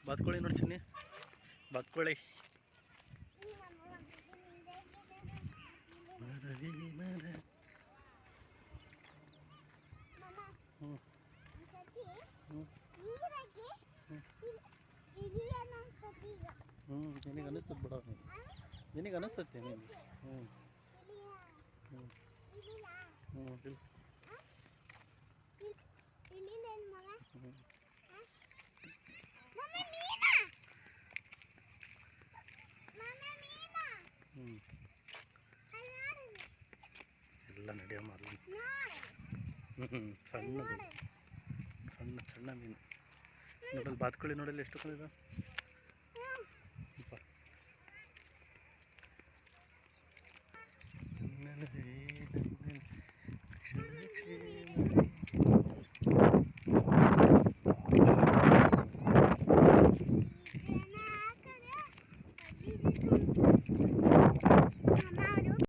ಬಾತ್ಕೋಳಿ ನೋಡಿ ಚಿನ್ನಿ, ಬಾತ್ಕೋಳಿ. ನಿನಗೆ ಅನ್ನಿಸ್ತದೆ ಬಿಡ, ನಿನಗೆ ಅನ್ನಿಸ್ತೈತಿ ನೀನು. ಎಲ್ಲ ನಡೆಯೋ ಮಾರ್ಲ. ಸಣ್ಣದು, ಸಣ್ಣ ಸಣ್ಣ ಮೀನು ನೋಡಲ್ಲಿ. ಬಾತ್ಕೋಳಿ ನೋಡಲ್ಲಿ ಎಷ್ಟು ಕೊಂಡಿದ.